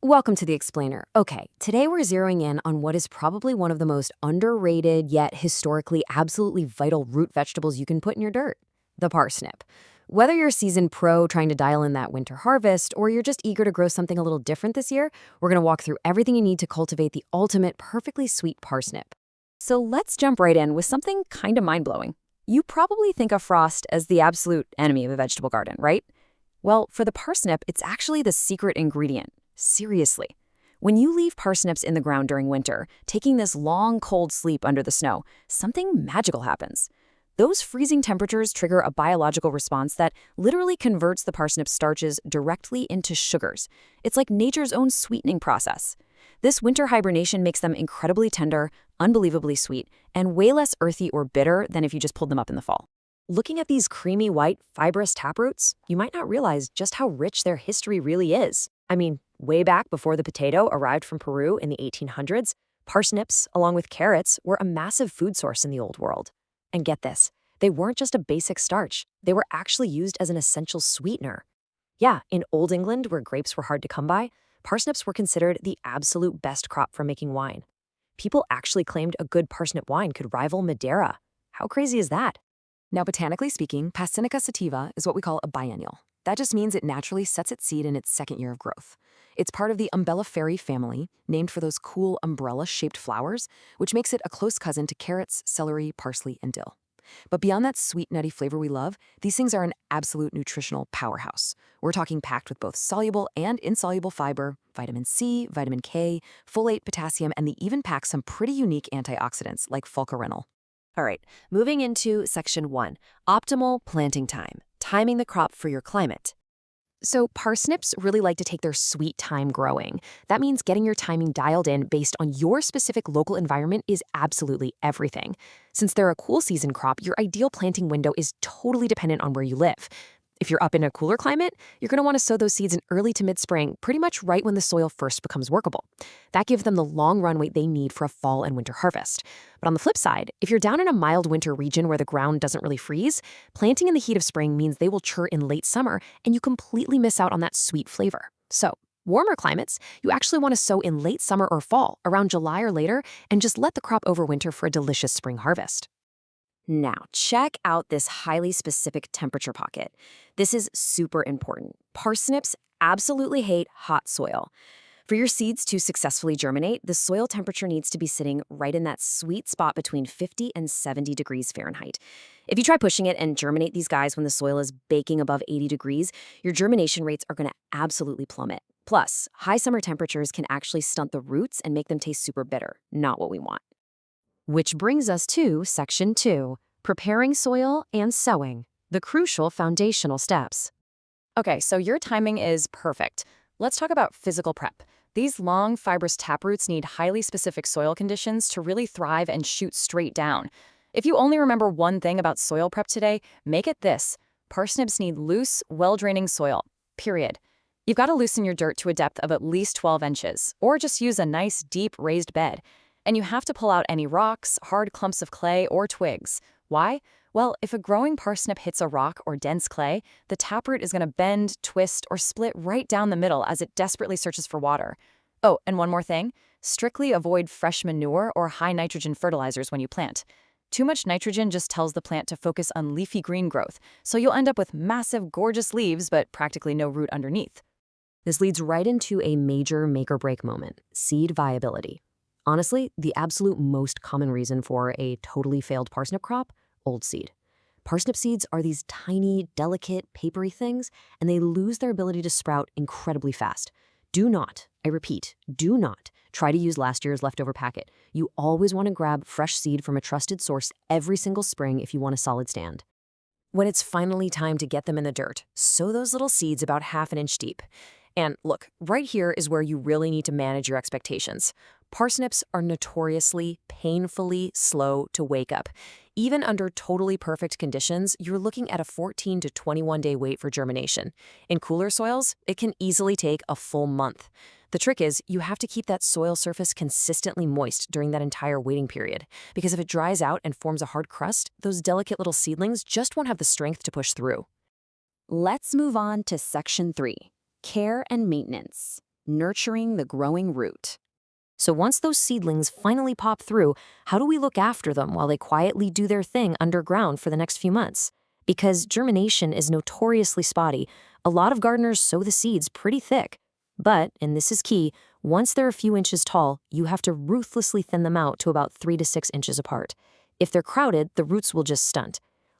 Welcome to the Explainer. Okay, today we're zeroing in on what is probably one of the most underrated yet historically absolutely vital root vegetables you can put in your dirt, the parsnip. Whether you're a seasoned pro trying to dial in that winter harvest or you're just eager to grow something a little different this year, we're going to walk through everything you need to cultivate the ultimate perfectly sweet parsnip. So let's jump right in with something kind of mind-blowing. You probably think of frost as the absolute enemy of a vegetable garden, right? Well, for the parsnip, it's actually the secret ingredient. Seriously. When you leave parsnips in the ground during winter, taking this long, cold sleep under the snow, something magical happens. Those freezing temperatures trigger a biological response that literally converts the parsnip starches directly into sugars. It's like nature's own sweetening process. This winter hibernation makes them incredibly tender, unbelievably sweet, and way less earthy or bitter than if you just pulled them up in the fall. Looking at these creamy white, fibrous taproots, you might not realize just how rich their history really is. I mean, way back before the potato arrived from Peru in the 1800s, parsnips, along with carrots, were a massive food source in the Old World. And get this, they weren't just a basic starch, they were actually used as an essential sweetener. Yeah, in Old England, where grapes were hard to come by, parsnips were considered the absolute best crop for making wine. People actually claimed a good parsnip wine could rival Madeira. How crazy is that? Now, botanically speaking, Passionica sativa is what we call a biennial. That just means it naturally sets its seed in its second year of growth. It's part of the umbelliferae family, named for those cool umbrella-shaped flowers, which makes it a close cousin to carrots, celery, parsley, and dill. But beyond that sweet, nutty flavor we love, these things are an absolute nutritional powerhouse. We're talking packed with both soluble and insoluble fiber, vitamin C, vitamin K, folate, potassium, and they even pack some pretty unique antioxidants like fulcarenol. All right, moving into section 1, optimal planting time, timing the crop for your climate. So parsnips really like to take their sweet time growing. That means getting your timing dialed in based on your specific local environment is absolutely everything. Since they're a cool season crop, your ideal planting window is totally dependent on where you live. If you're up in a cooler climate, you're going to want to sow those seeds in early to mid-spring, pretty much right when the soil first becomes workable. That gives them the long runway they need for a fall and winter harvest. But on the flip side, if you're down in a mild winter region where the ground doesn't really freeze, planting in the heat of spring means they will chur in late summer and you completely miss out on that sweet flavor. So, warmer climates, you actually want to sow in late summer or fall, around July or later, and just let the crop overwinter for a delicious spring harvest. Now, check out this highly specific temperature pocket. This is super important. Parsnips absolutely hate hot soil. For your seeds to successfully germinate, the soil temperature needs to be sitting right in that sweet spot between 50 and 70 degrees Fahrenheit. If you try pushing it and germinate these guys when the soil is baking above 80 degrees, your germination rates are going to absolutely plummet. Plus, high summer temperatures can actually stunt the roots and make them taste super bitter, not what we want. Which brings us to section 2, preparing soil and sowing, the crucial foundational steps. Okay, so your timing is perfect. Let's talk about physical prep. These long, fibrous taproots need highly specific soil conditions to really thrive and shoot straight down. If you only remember one thing about soil prep today, make it this. Parsnips need loose, well-draining soil, period. You've got to loosen your dirt to a depth of at least 12 inches, or just use a nice, deep, raised bed. And you have to pull out any rocks, hard clumps of clay, or twigs. Why? Well, if a growing parsnip hits a rock or dense clay, the taproot is going to bend, twist, or split right down the middle as it desperately searches for water. Oh, and one more thing. Strictly avoid fresh manure or high nitrogen fertilizers when you plant. Too much nitrogen just tells the plant to focus on leafy green growth, so you'll end up with massive, gorgeous leaves but practically no root underneath. This leads right into a major make-or-break moment, seed viability. Honestly, the absolute most common reason for a totally failed parsnip crop, old seed. Parsnip seeds are these tiny, delicate, papery things, and they lose their ability to sprout incredibly fast. Do not, I repeat, do not try to use last year's leftover packet. You always want to grab fresh seed from a trusted source every single spring if you want a solid stand. When it's finally time to get them in the dirt, sow those little seeds about half an inch deep. And look, right here is where you really need to manage your expectations. Parsnips are notoriously, painfully slow to wake up. Even under totally perfect conditions, you're looking at a 14 to 21-day wait for germination. In cooler soils, it can easily take a full month. The trick is, you have to keep that soil surface consistently moist during that entire waiting period, because if it dries out and forms a hard crust, those delicate little seedlings just won't have the strength to push through. Let's move on to section 3. Care and maintenance. nurturing the growing root. So once those seedlings finally pop through, how do we look after them while they quietly do their thing underground for the next few months? Because germination is notoriously spotty, a lot of gardeners sow the seeds pretty thick. But, and this is key, once they're a few inches tall, you have to ruthlessly thin them out to about 3 to 6 inches apart. If they're crowded, the roots will just stunt.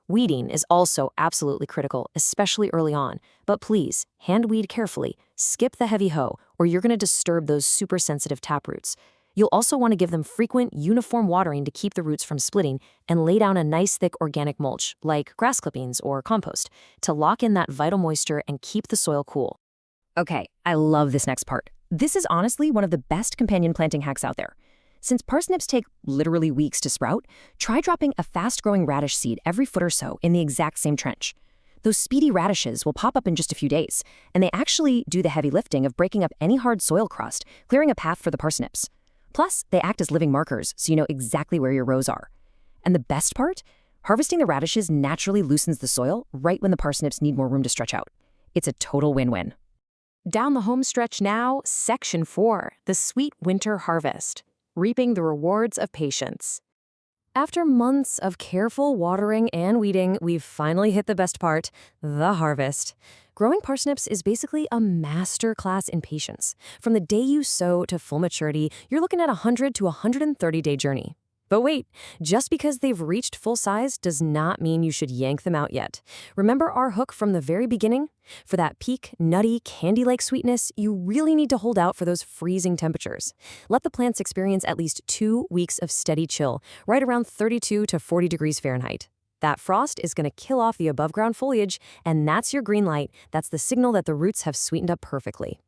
Weeding is also absolutely critical, especially early on. But please, hand weed carefully, skip the heavy hoe, or you're going to disturb those super sensitive taproots. You'll also want to give them frequent, uniform watering to keep the roots from splitting, and lay down a nice thick organic mulch, like grass clippings or compost, to lock in that vital moisture and keep the soil cool. Okay, I love this next part. This is honestly one of the best companion planting hacks out there. Since parsnips take literally weeks to sprout, try dropping a fast-growing radish seed every foot or so in the exact same trench. Those speedy radishes will pop up in just a few days, and they actually do the heavy lifting of breaking up any hard soil crust, clearing a path for the parsnips. Plus, they act as living markers, so you know exactly where your rows are. And the best part? Harvesting the radishes naturally loosens the soil right when the parsnips need more room to stretch out. It's a total win-win. Down the home stretch now, Section 4, the sweet winter harvest. Reaping the rewards of patience. After months of careful watering and weeding, we've finally hit the best part, the harvest. Growing parsnips is basically a master class in patience. From the day you sow to full maturity, you're looking at a 100 to 130-day journey. But wait, just because they've reached full size does not mean you should yank them out yet. Remember our hook from the very beginning? For that peak, nutty, candy-like sweetness, you really need to hold out for those freezing temperatures. Let the plants experience at least 2 weeks of steady chill, right around 32 to 40 degrees Fahrenheit. That frost is going to kill off the above-ground foliage, and that's your green light. That's the signal that the roots have sweetened up perfectly.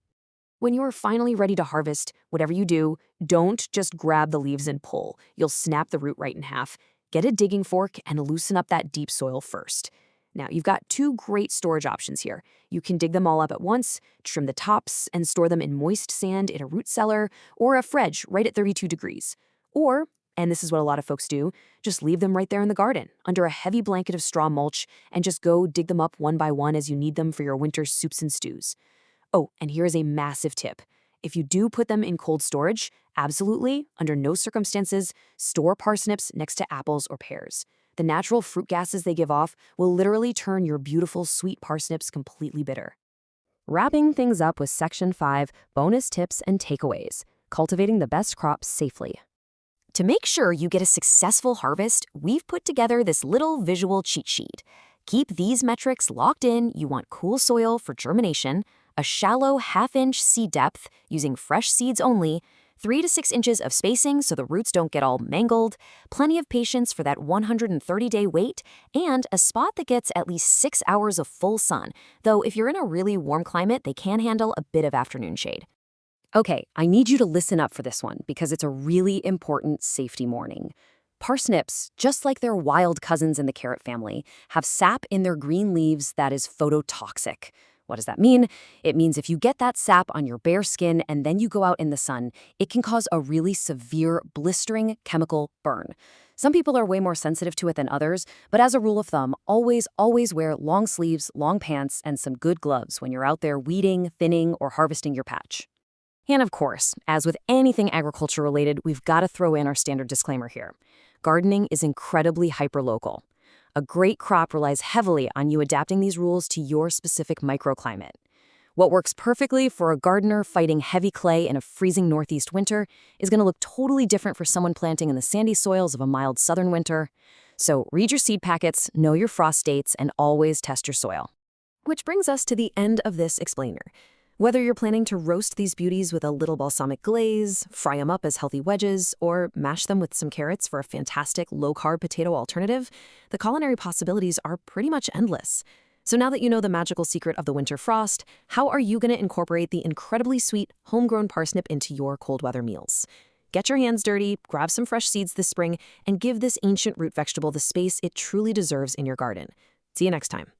When you're finally ready to harvest, whatever you do, don't just grab the leaves and pull. You'll snap the root right in half. Get a digging fork and loosen up that deep soil first. Now, you've got 2 great storage options here. You can dig them all up at once, trim the tops, and store them in moist sand in a root cellar or a fridge right at 32 degrees. Or, and this is what a lot of folks do, just leave them right there in the garden, under a heavy blanket of straw mulch, and just go dig them up one by one as you need them for your winter soups and stews. Oh, and here is a massive tip. If you do put them in cold storage, absolutely, under no circumstances, store parsnips next to apples or pears. The natural fruit gases they give off will literally turn your beautiful sweet parsnips completely bitter. Wrapping things up with Section 5, bonus tips and takeaways, cultivating the best crops safely. To make sure you get a successful harvest, we've put together this little visual cheat sheet. Keep these metrics locked in. You want cool soil for germination, a shallow half-inch seed depth using fresh seeds only, 3 to 6 inches of spacing so the roots don't get all mangled, plenty of patience for that 130-day wait, and a spot that gets at least 6 hours of full sun, though if you're in a really warm climate, they can handle a bit of afternoon shade. Okay, I need you to listen up for this one because it's a really important safety warning. Parsnips, just like their wild cousins in the carrot family, have sap in their green leaves that is phototoxic. What does that mean? It means if you get that sap on your bare skin and then you go out in the sun, it can cause a really severe, blistering chemical burn. Some people are way more sensitive to it than others, but as a rule of thumb, always wear long sleeves, long pants, and some good gloves when you're out there weeding, thinning, or harvesting your patch. And of course, as with anything agriculture-related, we've got to throw in our standard disclaimer here. Gardening is incredibly hyperlocal. A great crop relies heavily on you adapting these rules to your specific microclimate. What works perfectly for a gardener fighting heavy clay in a freezing northeast winter is going to look totally different for someone planting in the sandy soils of a mild southern winter. So read your seed packets, know your frost dates, and always test your soil. Which brings us to the end of this explainer. Whether you're planning to roast these beauties with a little balsamic glaze, fry them up as healthy wedges, or mash them with some carrots for a fantastic low-carb potato alternative, the culinary possibilities are pretty much endless. So now that you know the magical secret of the winter frost, how are you going to incorporate the incredibly sweet, homegrown parsnip into your cold weather meals? Get your hands dirty, grab some fresh seeds this spring, and give this ancient root vegetable the space it truly deserves in your garden. See you next time.